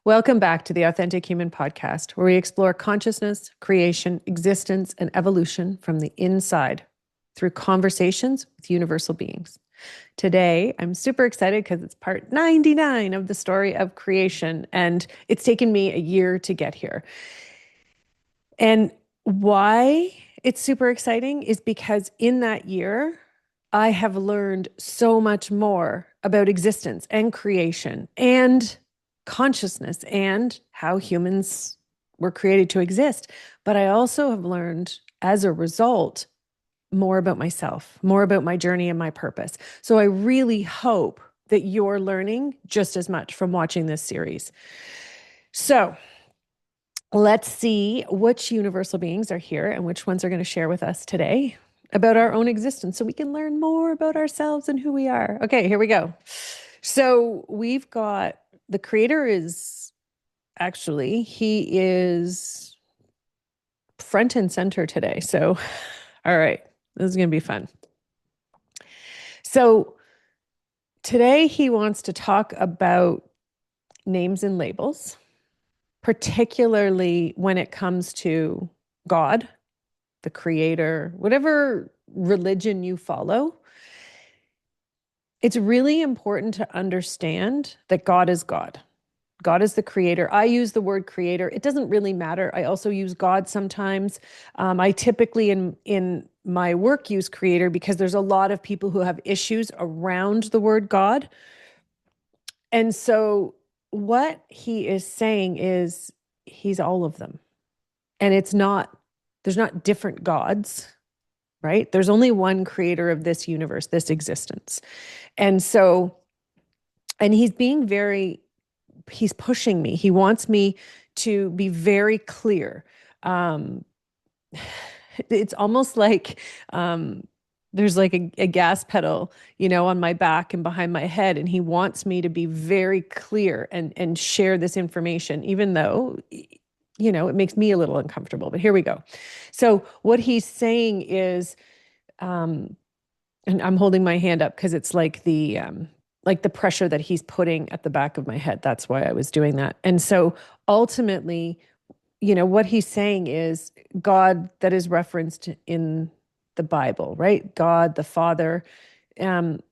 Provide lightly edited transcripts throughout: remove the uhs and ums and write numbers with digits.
Welcome back to the Authentic Human Podcast, where we explore consciousness, creation, existence, and evolution from the inside through conversations with universal beings. Today, I'm super excited because it's part 99 of the story of creation, and it's taken me a year to get here. And why it's super exciting is because in that year, I have learned so much more about existence and creation and consciousness and how humans were created to exist. But I also have learned as a result more about myself, more about my journey and my purpose. So I really hope that you're learning just as much from watching this series. So let's see which universal beings are here and which ones are going to share with us today about our own existence so we can learn more about ourselves and who we are. Okay, here we go. So we've got the creator he is front and center today. So, all right, this is going to be fun. So today he wants to talk about names and labels, particularly when it comes to God, the creator, whatever religion you follow. It's really important to understand that God is God. God is the creator. I use the word creator. It doesn't really matter. I also use God sometimes. I typically in my work use creator because there's a lot of people who have issues around the word God. And so what he is saying is he's all of them. And there's not different gods, right? There's only one creator of this universe, this existence. And so, and he's pushing me. He wants me to be very clear. It's almost like there's like a gas pedal, on my back and behind my head. And he wants me to be very clear and share this information, even though, it makes me a little uncomfortable. But here we go. So what he's saying is, and I'm holding my hand up because it's like the pressure that he's putting at the back of my head. That's why I was doing that. And so ultimately, what he's saying is God that is referenced in the Bible, right? God, the Father, in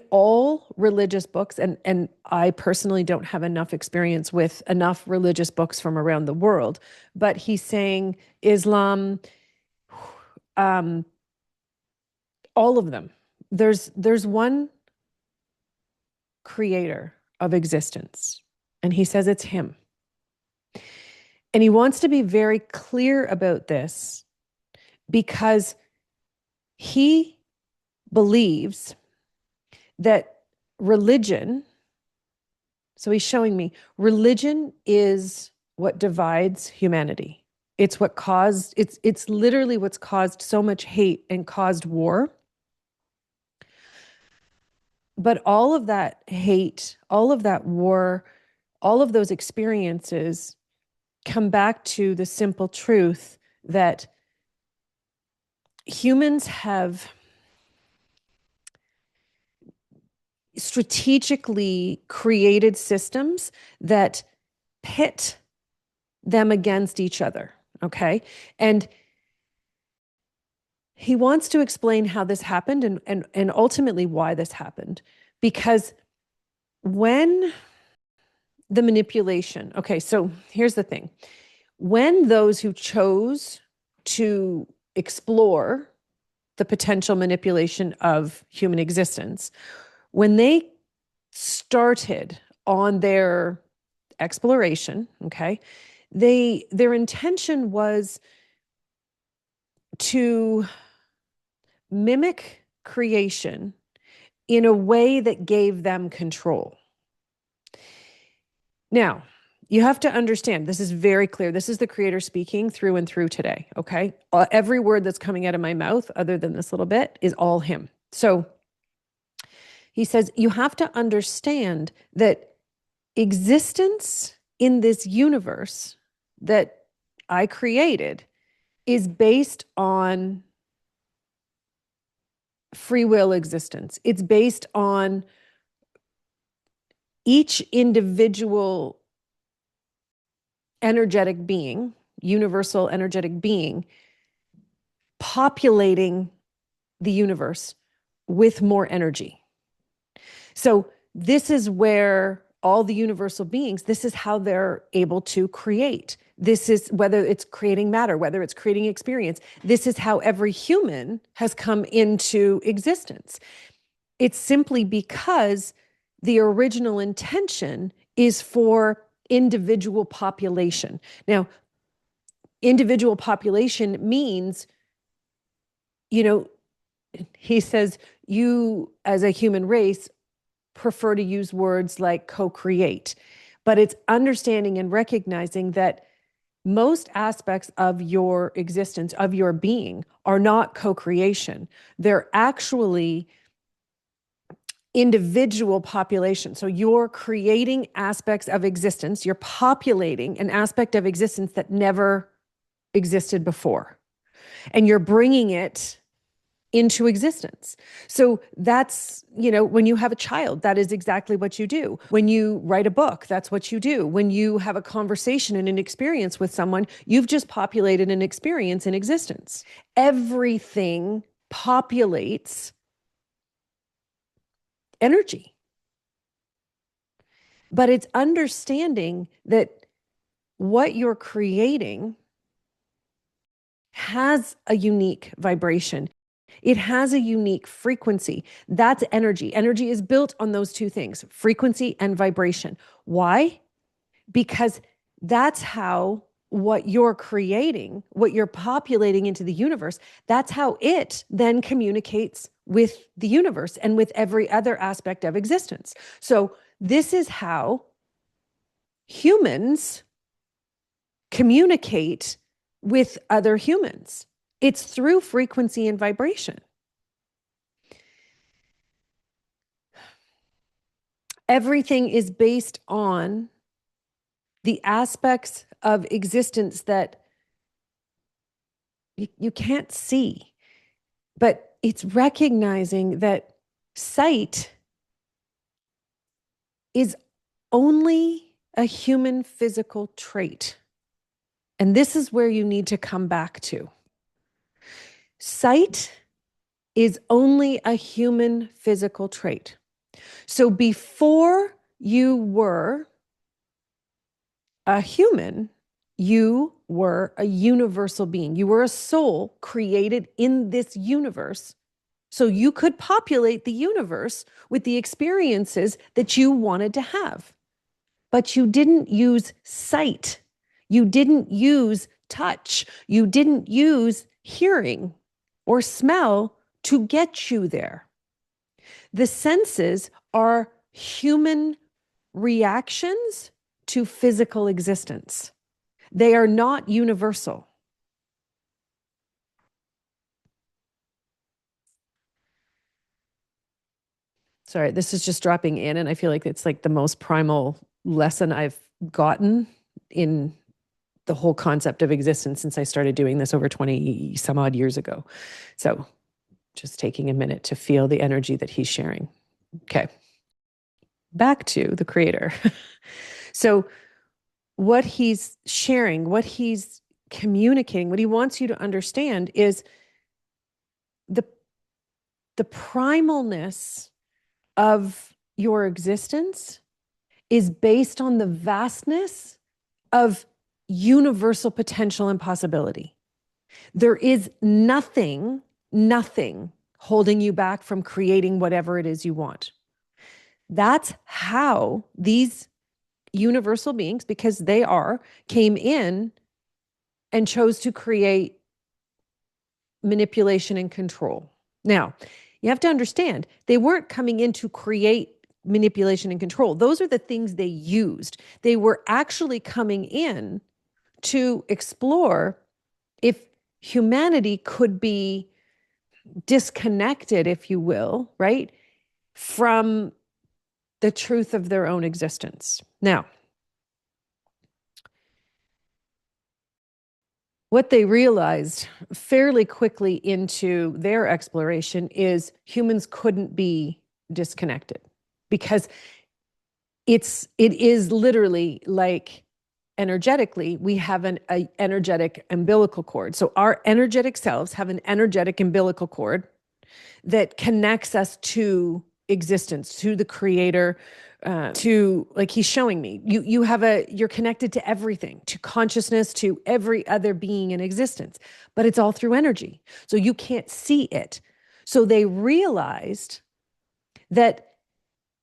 all religious books, and I personally don't have enough experience with enough religious books from around the world, but he's saying Islam, all of them. There's one creator of existence, and he says it's him. And he wants to be very clear about this because he believes that religion, so he's showing me, religion is what divides humanity. It's literally what's caused so much hate and caused war. But all of that hate, all of that war, all of those experiences come back to the simple truth that humans have strategically created systems that pit them against each other. Okay. And he wants to explain how this happened and ultimately why this happened. Because when the manipulation, okay, so here's the thing. When those who chose to explore the potential manipulation of human existence, when they started on their exploration, okay, their intention was to mimic creation in a way that gave them control. Now, you have to understand, this is very clear. This is the creator speaking through and through today, okay? Every word that's coming out of my mouth, other than this little bit, is all him. So he says, you have to understand that existence in this universe that I created is based on free will existence. It's based on each individual energetic being, universal energetic being, populating the universe with more energy. So this is where all the universal beings, this is how they're able to create. This is whether it's creating matter, whether it's creating experience. This is how every human has come into existence. It's simply because the original intention is for individual population. Now, individual population means, he says, you as a human race prefer to use words like co-create, but it's understanding and recognizing that most aspects of your existence, of your being, are not co-creation. They're actually individual population. So you're creating aspects of existence, you're populating an aspect of existence that never existed before, and you're bringing it into existence. So that's, when you have a child, that is exactly what you do. When you write a book, that's what you do. When you have a conversation and an experience with someone, you've just populated an experience in existence. Everything populates energy. But it's understanding that what you're creating has a unique vibration. It has a unique frequency. That's energy. Energy is built on those two things, frequency and vibration. Why? Because that's how what you're creating, what you're populating into the universe, that's how it then communicates with the universe and with every other aspect of existence. So this is how humans communicate with other humans. It's through frequency and vibration. Everything is based on the aspects of existence that you can't see, but it's recognizing that sight is only a human physical trait. And this is where you need to come back to. Sight is only a human physical trait. So before you were a human, you were a universal being. You were a soul created in this universe. So you could populate the universe with the experiences that you wanted to have. But you didn't use sight. You didn't use touch. You didn't use hearing or smell to get you there. The senses are human reactions to physical existence. They are not universal. Sorry, this is just dropping in, and I feel like it's like the most primal lesson I've gotten in the whole concept of existence since I started doing this over 20 some odd years ago. So just taking a minute to feel the energy that he's sharing. Okay. Back to the creator. So what he's sharing, what he's communicating, what he wants you to understand is the primalness of your existence is based on the vastness of universal potential and possibility. There is nothing holding you back from creating whatever it is you want. That's how these universal beings, because they came in and chose to create manipulation and control. Now, you have to understand, they weren't coming in to create manipulation and control. Those are the things they used. They were actually coming in to explore if humanity could be disconnected, if you will, right, from the truth of their own existence. Now, what they realized fairly quickly into their exploration is humans couldn't be disconnected, because it is literally like energetically, we have an energetic umbilical cord. So our energetic selves have an energetic umbilical cord that connects us to existence, to the creator, to, like he's showing me, you're connected to everything, to consciousness, to every other being in existence, but it's all through energy. So you can't see it. So they realized that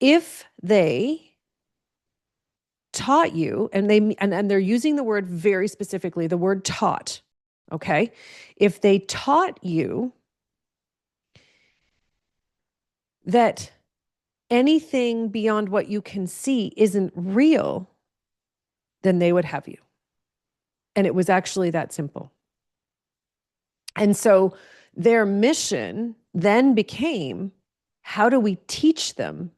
if they taught you, and they're using the word very specifically, the word taught, okay? If they taught you that anything beyond what you can see isn't real, then they would have you. And it was actually that simple. And so their mission then became, how do we teach them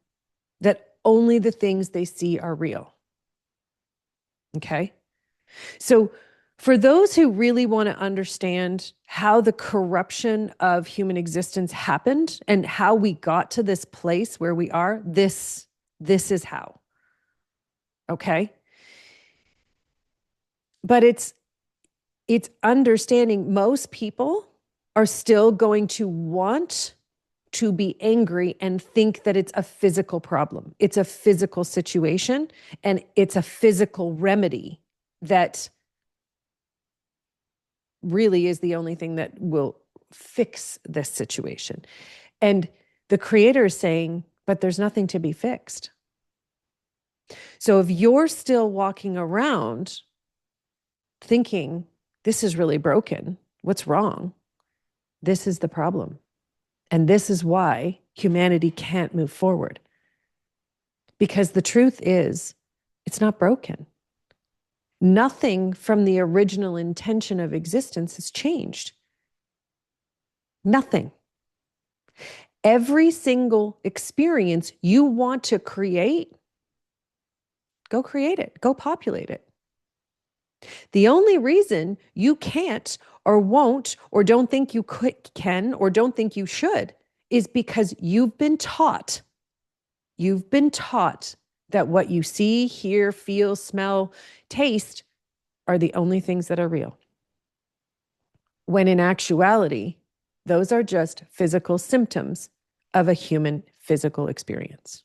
that only the things they see are real? Okay. So for those who really want to understand how the corruption of human existence happened and how we got to this place where we are, this is how. Okay. But it's understanding most people are still going to want to be angry and think that it's a physical problem. It's a physical situation, and it's a physical remedy that really is the only thing that will fix this situation. And the creator is saying, but there's nothing to be fixed. So if you're still walking around thinking, this is really broken, what's wrong? This is the problem. And this is why humanity can't move forward. Because the truth is, it's not broken. Nothing from the original intention of existence has changed. Nothing. Every single experience you want to create, go create it, go populate it. The only reason you can't or won't or don't think you can or don't think you should is because you've been taught that what you see, hear, feel, smell, taste are the only things that are real. When in actuality, those are just physical symptoms of a human physical experience.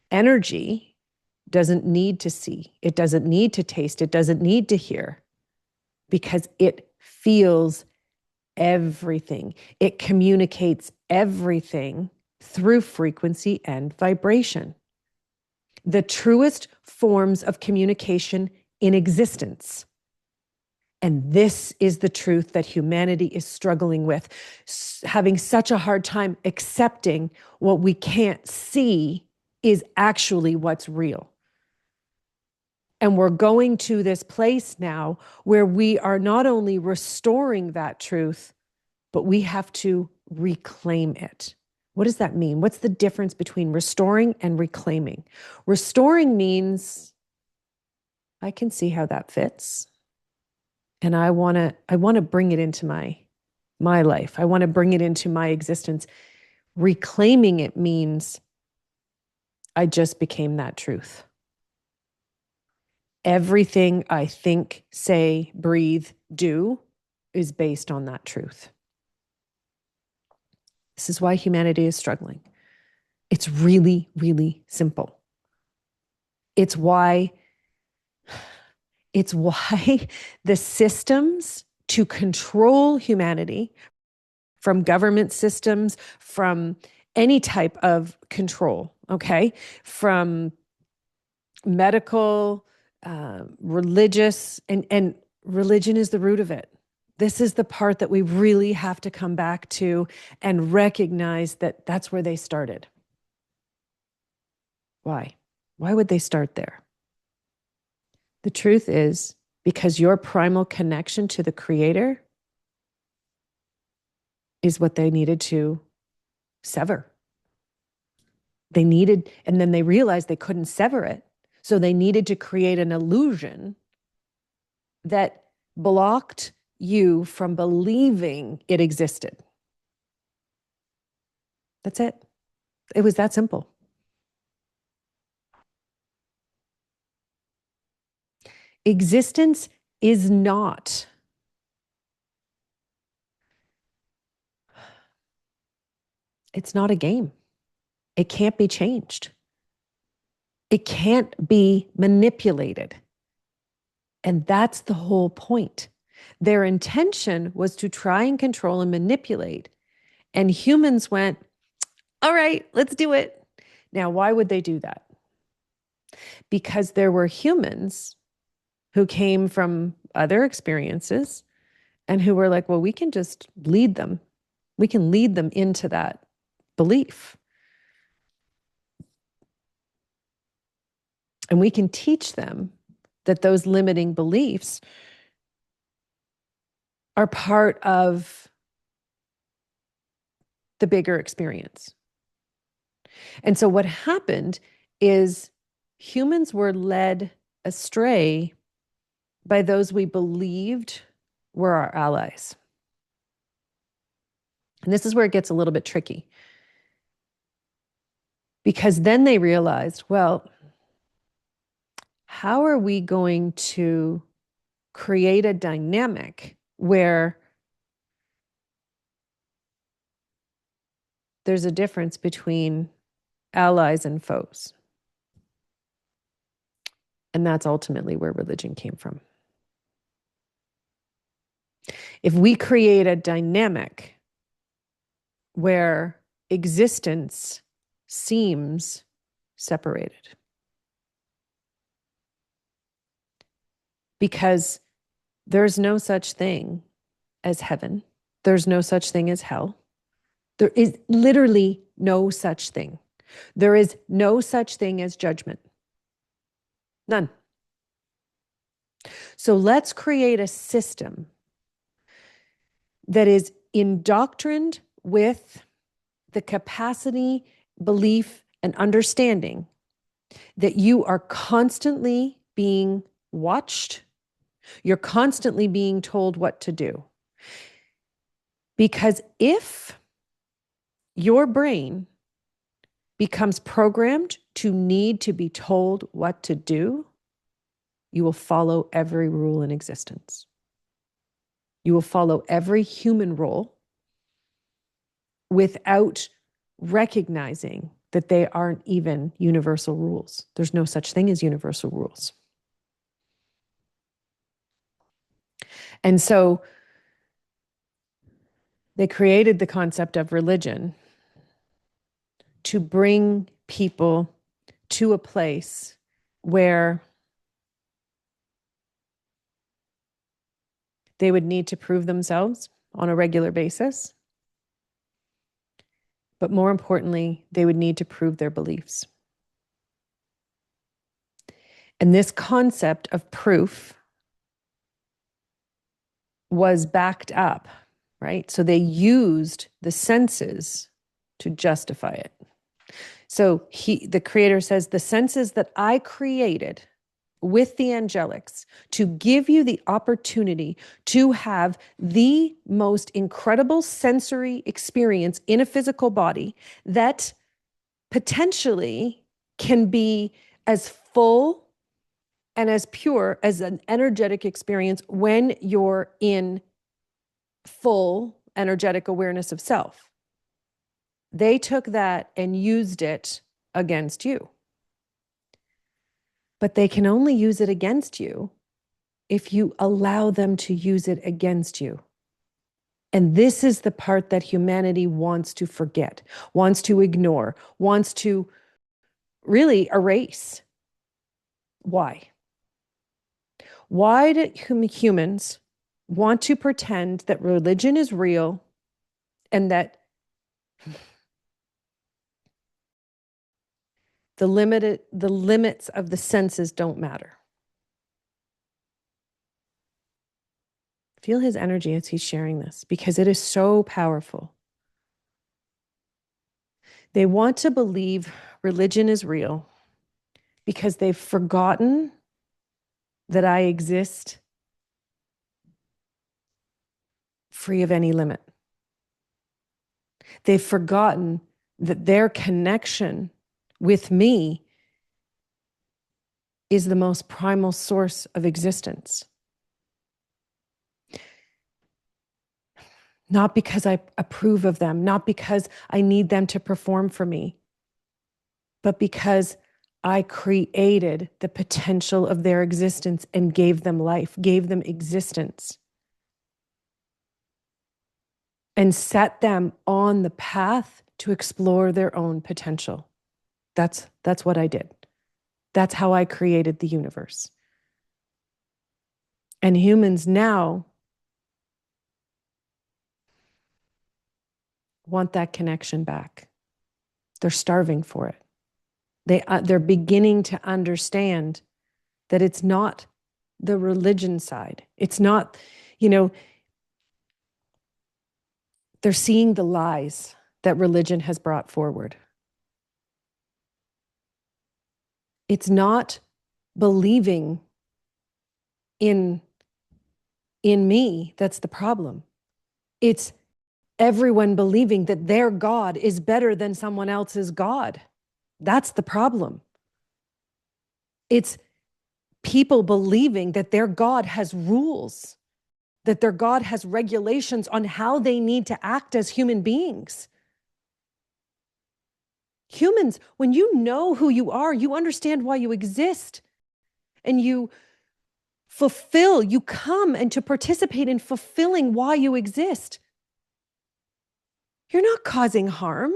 Energy doesn't need to see, it doesn't need to taste, it doesn't need to hear, because it feels everything. It communicates everything through frequency and vibration. The truest forms of communication in existence. And this is the truth that humanity is struggling with, having such a hard time accepting what we can't see is actually what's real. And we're going to this place now where we are not only restoring that truth, but we have to reclaim it. What does that mean? What's the difference between restoring and reclaiming? Restoring means I can see how that fits. And I want to bring it into my life. I want to bring it into my existence. Reclaiming it means I just became that truth. Everything I think, say, breathe, do is based on that truth. This is why humanity is struggling. It's really, really simple. It's why the systems to control humanity, from government systems, from any type of control, okay, from medical, religious, and religion is the root of it. This is the part that we really have to come back to and recognize that that's where they started. Why? Why would they start there? The truth is because your primal connection to the Creator is what they needed to sever. They needed, and then they realized they couldn't sever it. So they needed to create an illusion that blocked you from believing it existed. That's it. It was that simple. Existence is not. It's not a game. It can't be changed. It can't be manipulated. And that's the whole point. Their intention was to try and control and manipulate. And humans went, all right, let's do it. Now, why would they do that? Because there were humans who came from other experiences and who were like, well, we can just lead them. We can lead them into that belief. And we can teach them that those limiting beliefs are part of the bigger experience. And so what happened is humans were led astray by those we believed were our allies. And this is where it gets a little bit tricky. Because then they realized, well, how are we going to create a dynamic where there's a difference between allies and foes? And that's ultimately where religion came from. If we create a dynamic where existence seems separated, because there's no such thing as heaven, there's no such thing as hell. There is literally no such thing. There is no such thing as judgment. None. So let's create a system that is indoctrined with the capacity, belief, and understanding that you are constantly being watched. You're constantly being told what to do. Because if your brain becomes programmed to need to be told what to do, you will follow every rule in existence. You will follow every human role without recognizing that they aren't even universal rules. There's no such thing as universal rules. And so they created the concept of religion to bring people to a place where they would need to prove themselves on a regular basis. But more importantly, they would need to prove their beliefs. And this concept of proof was backed up, right? So they used the senses to justify it. So the creator says, the senses that I created with the angelics to give you the opportunity to have the most incredible sensory experience in a physical body that potentially can be as full and as pure as an energetic experience when you're in full energetic awareness of self. They took that and used it against you. But they can only use it against you if you allow them to use it against you. And this is the part that humanity wants to forget, wants to ignore, wants to really erase. Why? Why do humans want to pretend that religion is real and that the limits of the senses don't matter? Feel his energy as he's sharing this, because it is so powerful. They want to believe religion is real because they've forgotten that I exist free of any limit. They've forgotten that their connection with me is the most primal source of existence. Not because I approve of them, not because I need them to perform for me, but because I created the potential of their existence and gave them life, gave them existence, and set them on the path to explore their own potential. That's what I did. That's how I created the universe. And humans now want that connection back. They're starving for it. They're beginning to understand that it's not the religion side. It's not, they're seeing the lies that religion has brought forward. It's not believing in me that's the problem. It's everyone believing that their God is better than someone else's God. That's the problem. It's people believing that their God has rules, that their God has regulations on how they need to act as human beings. Humans, when you know who you are, you understand why you exist, and you come and to participate in fulfilling why you exist. You're not causing harm.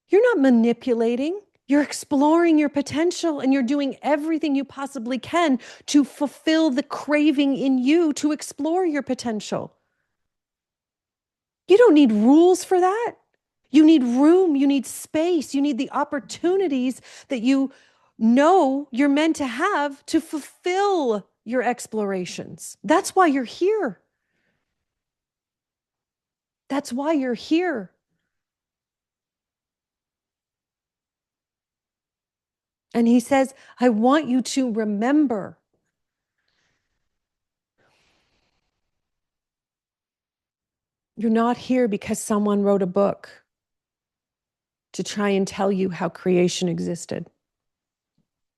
You're not manipulating. You're exploring your potential, and you're doing everything you possibly can to fulfill the craving in you to explore your potential. You don't need rules for that. You need room, you need space, you need the opportunities that you know you're meant to have to fulfill your explorations. That's why you're here. That's why you're here. And he says, I want you to remember. You're not here because someone wrote a book to try and tell you how creation existed.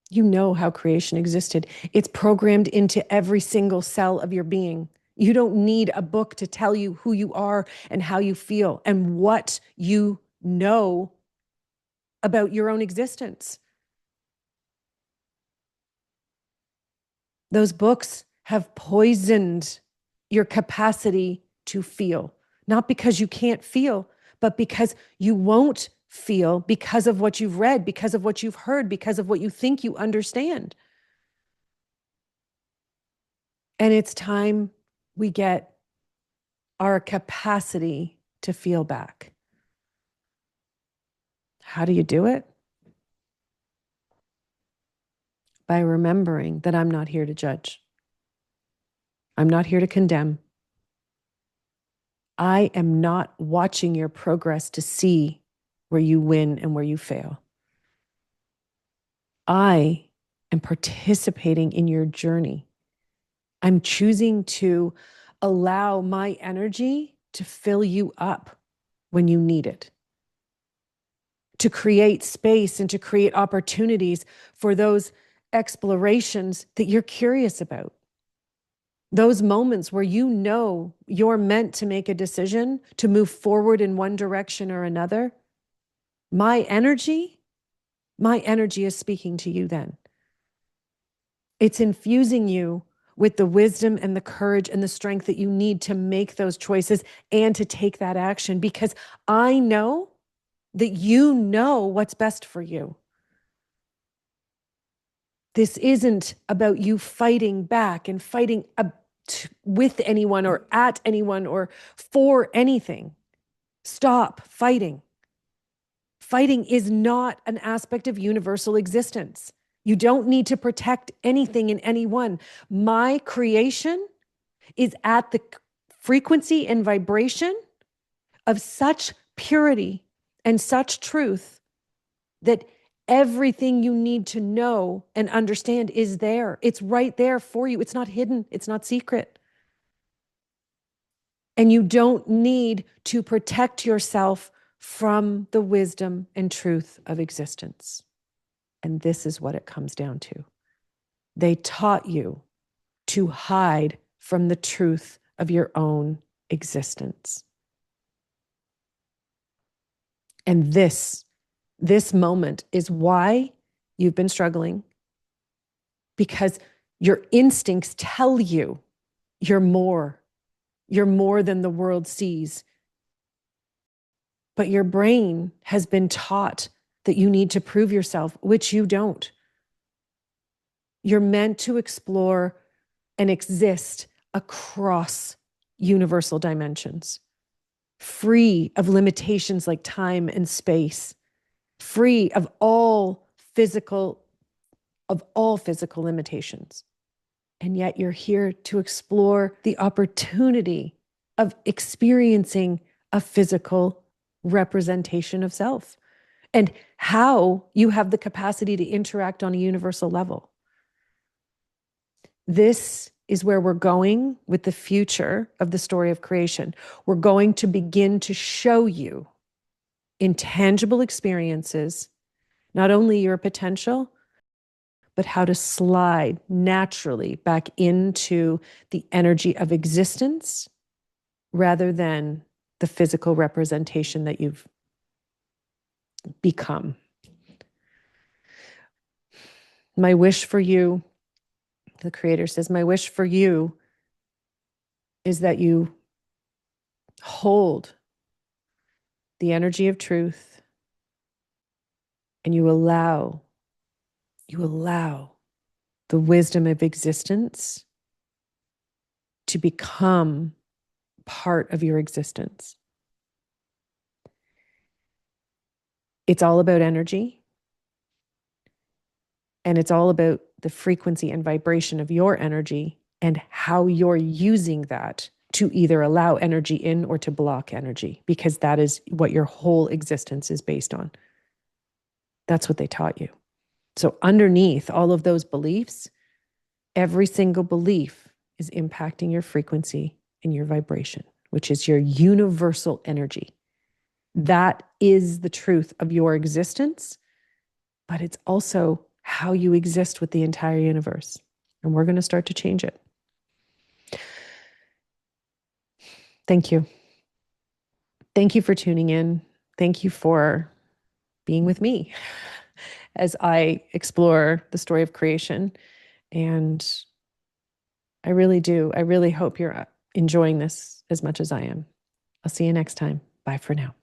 You know how creation existed. It's programmed into every single cell of your being. You don't need a book to tell you who you are and how you feel and what you know about your own existence. Those books have poisoned your capacity to feel, not because you can't feel, but because you won't feel because of what you've read, because of what you've heard, because of what you think you understand. And it's time we get our capacity to feel back. How do you do it? By remembering that I'm not here to judge. I'm not here to condemn. I am not watching your progress to see where you win and where you fail. I am participating in your journey. I'm choosing to allow my energy to fill you up when you need it, to create space and to create opportunities for those explorations that you're curious about. Those moments where you know you're meant to make a decision to move forward in one direction or another. My energy is speaking to you then. It's infusing you with the wisdom and the courage and the strength that you need to make those choices and to take that action, because I know that you know what's best for you. This isn't about you fighting back and fighting with anyone or at anyone or for anything. Stop fighting. Fighting is not an aspect of universal existence. You don't need to protect anything in anyone. My creation is at the frequency and vibration of such purity and such truth that everything you need to know and understand is there. It's right there for you. It's not hidden. It's not secret. And you don't need to protect yourself from the wisdom and truth of existence. And this is what it comes down to. They taught you to hide from the truth of your own existence. And this moment is why you've been struggling, because your instincts tell you you're more. You're more than the world sees. But your brain has been taught that you need to prove yourself, which you don't. You're meant to explore and exist across universal dimensions, free of limitations like time and space, free of all physical limitations. And yet you're here to explore the opportunity of experiencing a physical representation of self and how you have the capacity to interact on a universal level. This is where we're going with the future of the story of creation. We're going to begin to show you in tangible experiences, not only your potential, but how to slide naturally back into the energy of existence rather than the physical representation that you've become. My wish for you, the Creator says, my wish for you is that you hold the energy of truth and you allow the wisdom of existence to become part of your existence. It's all about energy, and it's all about the frequency and vibration of your energy and how you're using that to either allow energy in or to block energy, because that is what your whole existence is based on. That's what they taught you. So underneath all of those beliefs, every single belief is impacting your frequency and your vibration, which is your universal energy. That is the truth of your existence, but it's also how you exist with the entire universe. And we're going to start to change it. Thank you. Thank you for tuning in. Thank you for being with me as I explore the story of creation. And I really hope you're enjoying this as much as I am. I'll see you next time. Bye for now.